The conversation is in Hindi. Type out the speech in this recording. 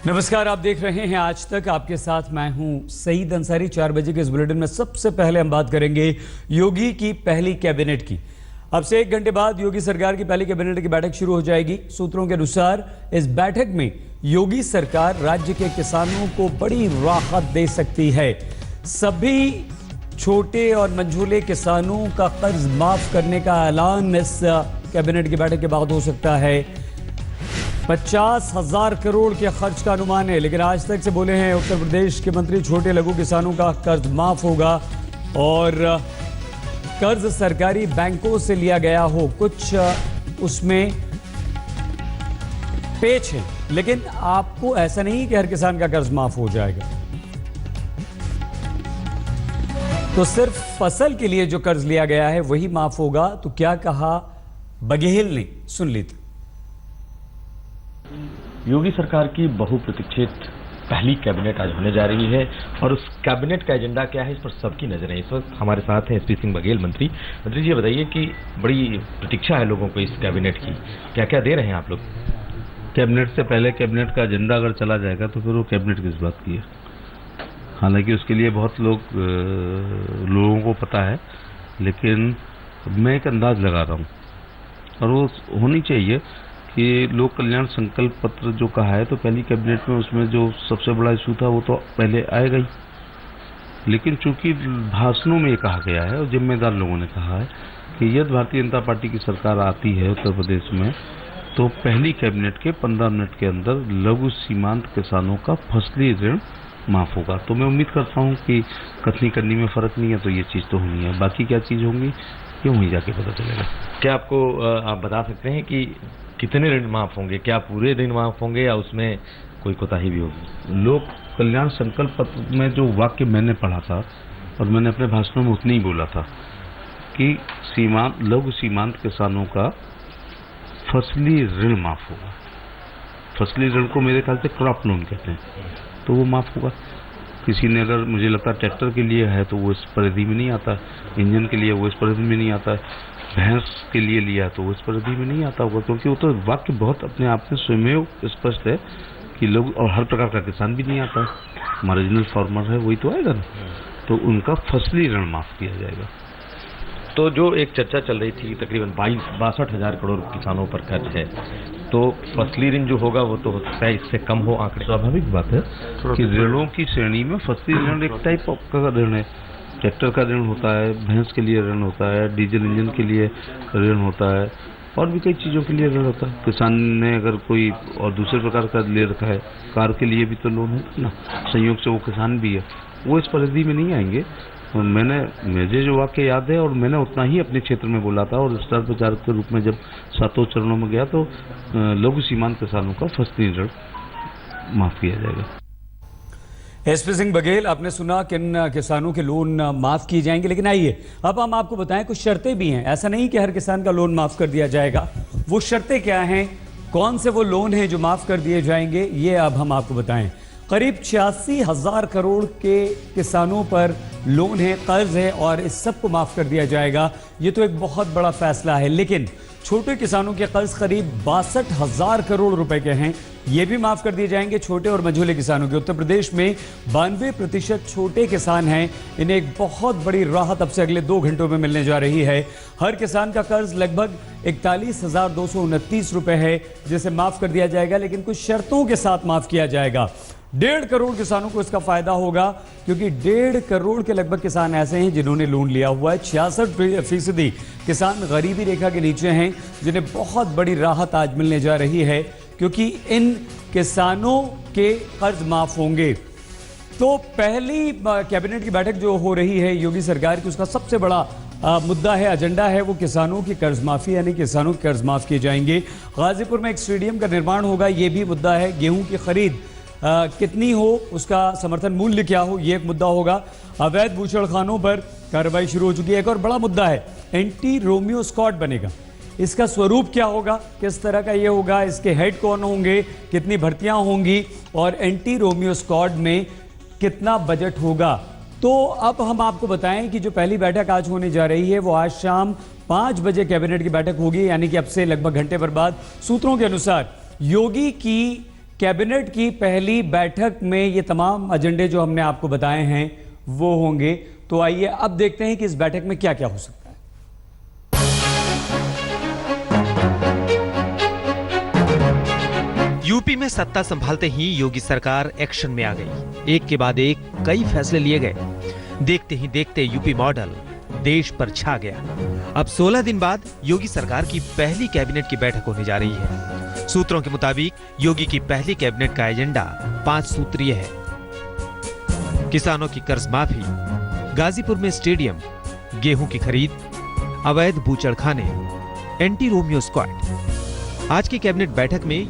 नमस्कार, आप देख रहे हैं आज तक। आपके साथ मैं हूं सईद अंसारी। 4 बजे के इस बुलेटिन में सबसे पहले हम बात करेंगे योगी की पहली कैबिनेट की। अब से 1 घंटे बाद योगी सरकार की पहली कैबिनेट की बैठक शुरू हो जाएगी। सूत्रों के अनुसार इस बैठक में योगी सरकार राज्य के किसानों को बड़ी राहत दे सकती है। सभी छोटे और मंझोले किसानों का कर्ज माफ करने का ऐलान इस कैबिनेट की बैठक के बाद हो सकता है। 50,000 करोड़ के खर्च का अनुमान है, लेकिन आज तक से बोले हैं उत्तर प्रदेश के मंत्री छोटे लघु किसानों का कर्ज माफ होगा और कर्ज सरकारी बैंकों से लिया गया हो, कुछ उसमें पेच है, लेकिन आपको ऐसा नहीं कि हर किसान का कर्ज माफ हो जाएगा। तो सिर्फ फसल के लिए जो कर्ज लिया गया है वही माफ होगा। तो क्या कहा बघेल ने, सुन लीजिए। योगी सरकार की बहुप्रतीक्षित पहली कैबिनेट आज होने जा रही है और उस कैबिनेट का एजेंडा क्या है, इस पर सबकी नजर है। इस वक्त हमारे साथ हैं एसपी सिंह बघेल मंत्री जी, ये बताइए कि बड़ी प्रतीक्षा है लोगों को इस कैबिनेट की, क्या क्या दे रहे हैं आप लोग? कैबिनेट से पहले कैबिनेट का एजेंडा अगर चला जाएगा तो फिर वो कैबिनेट किस बात की है। हालांकि उसके लिए बहुत लोगों को पता है, लेकिन मैं एक अंदाज लगा रहा हूँ और वो होनी चाहिए कि लोक कल्याण संकल्प पत्र जो कहा है, तो पहली कैबिनेट में उसमें जो सबसे बड़ा इशू था वो तो पहले आएगा ही। लेकिन चूंकि भाषणों में ये कहा गया है और जिम्मेदार लोगों ने कहा है कि यदि भारतीय जनता पार्टी की सरकार आती है उत्तर प्रदेश में, तो पहली कैबिनेट के 15 मिनट के अंदर लघु सीमांत किसानों का फसली ऋण माफ होगा। तो मैं उम्मीद करता हूँ कि कथनी करनी में फर्क नहीं है, तो ये चीज़ तो होनी है। बाकी क्या चीज़ होंगी ये वहीं जाके पता चलेगा। क्या आपको आप बता सकते हैं कि कितने ऋण माफ होंगे? क्या पूरे ऋण माफ होंगे या उसमें कोई कोताही भी होगी? लोक कल्याण संकल्प पत्र में जो वाक्य मैंने पढ़ा था और मैंने अपने भाषणों में उतने ही बोला था कि सीमांत लघु सीमांत किसानों का फसली ऋण माफ होगा। फसली ऋण को मेरे ख्याल से क्रॉप लोन कहते हैं, तो वो माफ होगा। किसी ने अगर, मुझे लगता है ट्रैक्टर के लिए है तो वो इस परिधि में नहीं आता, इंजन के लिए वो इस परिधि में नहीं आता, भैंस के लिए लिया तो वो इस परिधि में नहीं आता होगा, क्योंकि वो तो वाक्य बहुत अपने आप में स्वयं स्पष्ट है कि लोग, और हर प्रकार का किसान भी नहीं आता है, मार्जिनल फार्मर है वही तो आएगा ना, तो उनका फसली ऋण माफ किया जाएगा। तो जो एक चर्चा चल रही थी तकरीबन 62,000 करोड़ किसानों पर कर्ज है, तो फसली ऋण जो होगा वो तो हो सकता है इससे कम हो आंकड़े। स्वाभाविक बात है कि ऋणों की श्रेणी में फसली ऋण एक टाइप का ऋण है। ट्रैक्टर का ऋण होता है, भैंस के लिए ऋण होता है, डीजल इंजन के लिए ऋण होता है, और भी कई चीज़ों के लिए ऋण होता है। किसान ने अगर कोई और दूसरे प्रकार का ले रखा है, कार के लिए भी तो लोन है ना, संयोग से वो किसान भी है, वो इस परिधि में नहीं आएंगे। तो मुझे जो वाक्य याद है और मैंने उतना ही अपने क्षेत्र में बोला था, और स्टार प्रचारक के रूप में जब 7 चरणों में गया तो लघु सीमांत किसानों का फसली ऋण माफ किया जाएगा। एसपी सिंह बघेल, आपने सुना किन किसानों के लोन माफ किए जाएंगे, लेकिन आइए अब हम आपको बताएं कुछ शर्तें भी हैं। ऐसा नहीं कि हर किसान का लोन माफ कर दिया जाएगा। वो शर्तें क्या हैं, कौन से वो लोन हैं जो माफ कर दिए जाएंगे, ये अब हम आपको बताएं। करीब 86,000 करोड़ के किसानों पर लोन है, कर्ज है, और इस सब को माफ कर दिया जाएगा। ये तो एक बहुत बड़ा फैसला है, लेकिन छोटे किसानों के कर्ज करीब 62,000 करोड़ रुपए के हैं, ये भी माफ कर दिए जाएंगे। छोटे और मझोले किसानों के उत्तर प्रदेश में 92% छोटे किसान हैं, इन्हें एक बहुत बड़ी राहत अब से अगले 2 घंटों में मिलने जा रही है। हर किसान का कर्ज लगभग 41,229 रुपए है, जिसे माफ कर दिया जाएगा, लेकिन कुछ शर्तों के साथ माफ किया जाएगा। 1.5 करोड़ किसानों को इसका फायदा होगा, क्योंकि 1.5 करोड़ के लगभग किसान ऐसे हैं जिन्होंने लोन लिया हुआ है। 66% किसान गरीबी रेखा के नीचे हैं, जिन्हें बहुत बड़ी राहत आज मिलने जा रही है, क्योंकि इन किसानों के कर्ज माफ होंगे। तो पहली कैबिनेट की बैठक जो हो रही है योगी सरकार की, उसका सबसे बड़ा मुद्दा है, एजेंडा है, वो किसानों की कर्ज माफी, यानी किसानों के कर्ज माफ किए जाएंगे। गाजीपुर में एक स्टेडियम का निर्माण होगा, ये भी मुद्दा है। गेहूं की खरीद कितनी हो, उसका समर्थन मूल्य क्या हो, ये एक मुद्दा होगा। अवैध बूचड़खानों पर कार्रवाई शुरू हो चुकी है। एक और बड़ा मुद्दा है, एंटी रोमियो स्क्वाड बनेगा, इसका स्वरूप क्या होगा, किस तरह का ये होगा, इसके हेड कौन होंगे, कितनी भर्तियां होंगी, और एंटी रोमियो स्क्वाड में कितना बजट होगा। तो अब हम आपको बताएं कि जो पहली बैठक आज होने जा रही है वो आज शाम 5 बजे कैबिनेट की बैठक होगी, यानी कि अब से लगभग घंटे भर बाद। सूत्रों के अनुसार योगी की कैबिनेट की पहली बैठक में ये तमाम एजेंडे जो हमने आपको बताए हैं वो होंगे। तो आइए अब देखते हैं कि इस बैठक में क्या क्या हो सकता है। यूपी में सत्ता संभालते ही योगी सरकार एक्शन में आ गई। एक के बाद एक कई फैसले लिए गए। देखते ही देखते यूपी मॉडल देश पर छा गया। अब 16 दिन बाद योगी सरकार की पहली कैबिनेट की बैठक होने जा रही है। सूत्रों के मुताबिक योगी की पहली कैबिनेट का एजेंडा 5 सूत्रीय है। किसानों की कर्ज माफी, गाजीपुर में स्टेडियम, गेहूं की खरीद, अवैध बूचड़खाने, एंटी रोमियो स्क्वाड। आज की कैबिनेट बैठक में